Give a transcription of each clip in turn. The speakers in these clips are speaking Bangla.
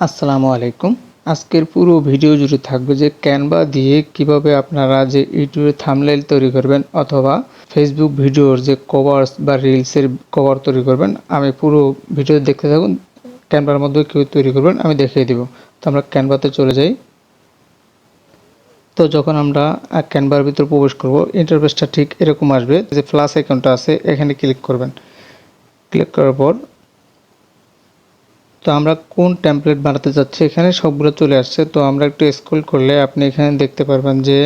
আসসালামু আলাইকুম। আজকের পুরো ভিডিও জুড়ে থাকবে যে ক্যানভা দিয়ে কিভাবে আপনারা যে ইউটিউবে থাম্বনেইল তৈরি করবেন অথবা ফেসবুক ভিডিওর যে কভার্স বা রিলসের কভার তৈরি করবেন। আমি পুরো ভিডিও দেখতে থাকুন। ক্যানভার মধ্যে কীভাবে তৈরি করবেন আমি দেখিয়ে দিব। তো আমরা ক্যানভাতে চলে যাই। তো যখন আমরা ক্যানভার ভিতর প্রবেশ করব, ইন্টারফেসটা ঠিক এরকম আসবে। যে প্লাস আইকনটা আছে এখানে ক্লিক করবেন। ক্লিক করার পর তো আমরা কোন টেমপ্লেট বানাতে যাচ্ছি এখানে সবগুলো চলে আসছে। তো আমরা একটু স্ক্রল করলে আপনি এখানে দেখতে পারবেন যে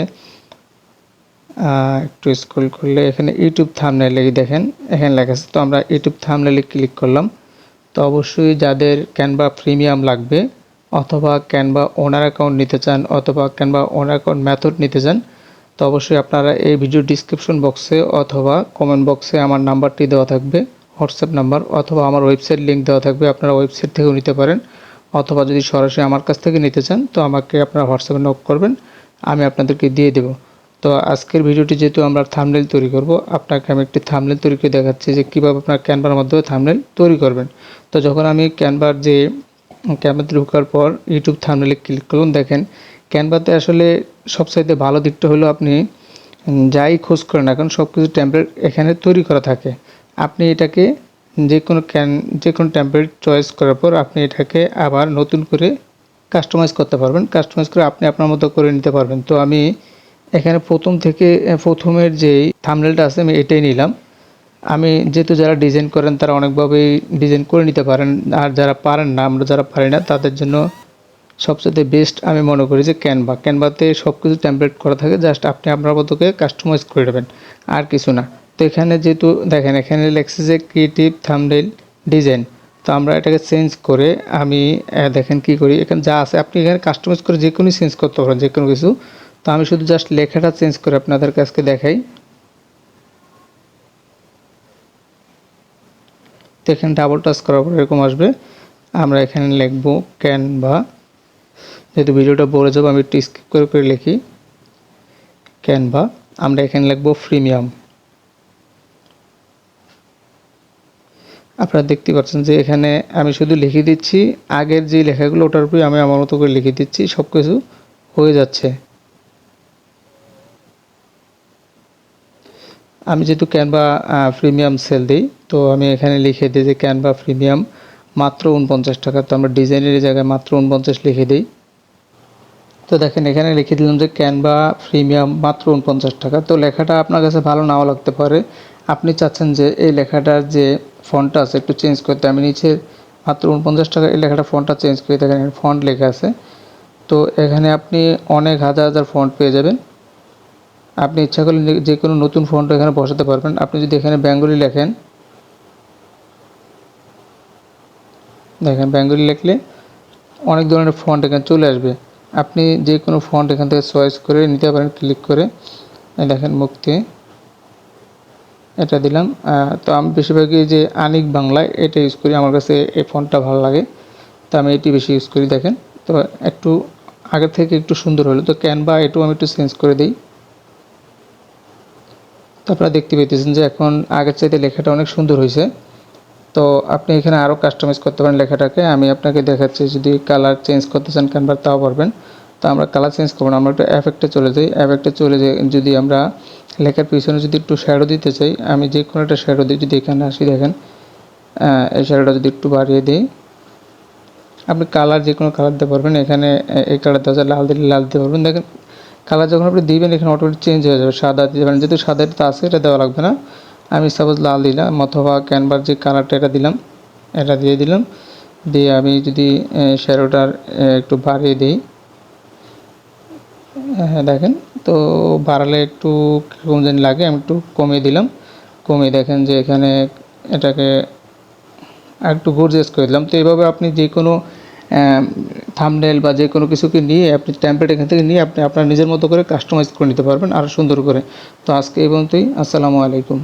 একটু স্ক্রল করলে এখানে ইউটিউব থাম্বনেইল দেখেন এখানে লেখা আছে। তো আমরা ইউটিউব থাম্বনেইলে ক্লিক করলাম। তো অবশ্যই যাদের ক্যানভা প্রিমিয়াম লাগবে অথবা ক্যানভা ওনার অ্যাকাউন্ট নিতে চান অথবা ক্যানভা ওনার অ্যাকাউন্ট মেথড নিতে চান, তো অবশ্যই আপনারা এই ভিডিও ডিসক্রিপশন বক্সে অথবা কমেন্ট বক্সে আমার নাম্বারটি দেওয়া থাকবে, হোয়াটসঅ্যাপ নাম্বার, অথবা আমার ওয়েবসাইট লিঙ্ক দেওয়া থাকবে। আপনারা ওয়েবসাইট থেকেও নিতে পারেন অথবা যদি সরাসরি আমার কাছ থেকে নিতে চান তো আমাকে আপনারা হোয়াটসঅ্যাপে নক করবেন, আমি আপনাদেরকে দিয়ে দেব। তো আজকের ভিডিওটি যেহেতু আমরা থাম্বনেইল তৈরি করব, আপনাকে আমি একটি থাম্বনেইল তৈরি করে দেখাচ্ছি যে কীভাবে আপনার ক্যানভার মাধ্যমে থাম্বনেইল তৈরি করবেন। তো যখন আমি ক্যানভাতে ঢোকার পর ইউটিউব থাম্বনেইলে ক্লিক করুন, দেখেন ক্যানভাতে আসলে সবচাইতে ভালো দিকটা হলো আপনি যাই খোঁজ করেন এখন সব কিছু টেমপ্লেট এখানে তৈরি করা থাকে। আপনি এটাকে যে কোনো টেমপ্লেট চয়েস করার পর আপনি এটাকে আবার নতুন করে কাস্টমাইজ করতে পারবেন। কাস্টমাইজ করে আপনি আপনার মতো করে নিতে পারবেন। তো আমি এখানে প্রথমের যেই থাম্বনেইলটা আছে আমি এটাই নিলাম। আমি যেহেতু যারা ডিজাইন করেন তারা অনেকভাবেই ডিজাইন করে নিতে পারেন, আর যারা পারেন না, আমরা যারা পারি না তাদের জন্য সবচেয়ে বেস্ট আমি মনে করি যে ক্যানভাতে সব কিছু টেমপ্লেট করা থাকে, জাস্ট আপনি আপনার মতো করে কাস্টমাইজ করে নেবেন আর কিছু না। তো এখানে যেহেতু দেখেন এখানে লেখছে যে ক্রিয়েটিভ থাম্বনেইল ডিজাইন, তো আমরা এটাকে চেঞ্জ করে আমি দেখেন কি করি, এখানে যা আছে আপনি এখানে কাস্টমাইজ করে যে কোনো চেঞ্জ করতে পারেন, যে কোনো কিছু। তো আমি শুধু জাস্ট লেখাটা চেঞ্জ করে আপনাদের কাছে দেখাই। তো এখানে ডাবল টাচ করার পর এরকম আসবে। আমরা এখানে লিখব ক্যানভা, যেহেতু ভিডিওটা বড় যাবে আমি একটু স্কিপ করে লিখি ক্যানভা। আমরা এখানে লিখব প্রিমিয়াম। আপনারা দেখতে পাচ্ছেন যে এখানে আমি শুধু লিখে দিচ্ছি আগের যে লেখাগুলো, ওটার উপরে আমি আমার মতো করে লিখে দিচ্ছি, সব কিছু হয়ে যাচ্ছে। আমি যেহেতু ক্যানভা প্রিমিয়াম সেল দিই, তো আমি এখানে লিখে দিই যে ক্যানভা প্রিমিয়াম মাত্র 49 টাকা। তো আমরা ডিজাইনের জায়গায় মাত্র 49 লিখে দিই। তো দেখেন এখানে লিখে দিলাম যে ক্যানভা প্রিমিয়াম মাত্র 49 টাকা। তো লেখাটা আপনার কাছে ভালো নাও লাগতে পারে, আপনি চাচ্ছেন যে এই লেখাটার যে ফন্টটা আছে একটু চেঞ্জ করতে, আমি নিচে মাত্র 49 টাকা এই লেখাটা ফন্টটা চেঞ্জ করে দেখেন ফন্ট লেখা আছে। তো এখানে আপনি অনেক হাজার হাজার ফন্ট পেয়ে যাবেন। আপনি ইচ্ছা করলে যে কোনো নতুন ফন্ট এখানে বসাতে পারবেন। আপনি যদি এখানে বেঙ্গলি লেখেন, দেখেন বেঙ্গলি লিখলে অনেক ধরনের ফন্ট এখানে চলে আসবে। আপনি যে কোনো ফন্ট এখান থেকে চয়েস করে নিতে পারেন ক্লিক করে। দেখেন মুক্তি এটা দিলাম। তো আমি বেশিরভাগই যে আনিক বাংলা এটা ইউজ করি, আমার কাছে এই ফন্টটা ভালো লাগে, তো আমি এটি বেশি ইউজ করি। দেখেন তো একটু আগের থেকে একটু সুন্দর হলো। তো ক্যানভা এটাও আমি একটু চেঞ্জ করে দিই। তো আপনারা দেখতে পেতেছেন যে এখন আগের চাইতে লেখাটা অনেক সুন্দর হয়েছে। তো আপনি এখানে আরও কাস্টমাইজ করতে পারেন লেখাটাকে। আমি আপনাকে দেখাচ্ছি, যদি কালার চেঞ্জ করতে চান ক্যানভার তাও পারবেন। তো আমরা কালার চেঞ্জ করবো না, আমরা একটু এফেক্টে চলে যাই। এফেক্টে চলে যাই, যদি আমরা লেখার পিছনে যদি একটু শ্যাডো দিতে চাই, আমি যে কোনো একটা শ্যাডো দিই। যদি এখানে আসি দেখেন এই শ্যাডোটা যদি একটু বাড়িয়ে দিই, আপনি কালার যে কোনো কালার দিতে পারবেন। এখানে এই কালার দেওয়া যায়, লাল দিলে লাল দিতে পারবেন। দেখেন কালার যখন আপনি দিবেন এখানে অটোমেটিক চেঞ্জ হয়ে যাবে, সাদা দিতে পারেন, যেহেতু সাদাটা আছে এটা দেওয়া লাগবে না। আমি সাপোজ লাল দিলাম অথবা ক্যানভার যে কালারটা এটা দিলাম, এটা দিয়ে দিলাম। দিয়ে আমি যদি শ্যাডোটার একটু বাড়িয়ে দিই, হ্যাঁ দেখেন তো বাড়ালে একটু কীরকম যেন লাগে, আমি একটু কমিয়ে দিলাম। কমিয়ে দেখেন যে এখানে এটাকে আর একটু গর্জিয়াস করে দিলাম। তো এইভাবে আপনি যে কোনো থাম্বনেইল বা যে কোনো কিছুকে নিয়ে আপনি টেমপ্লেট এখান থেকে নিয়ে আপনি আপনার নিজের মতো করে কাস্টমাইজ করে নিতে পারবেন আরও সুন্দর করে। তো আজকে এই পর্যন্তই। আসসালামু আলাইকুম।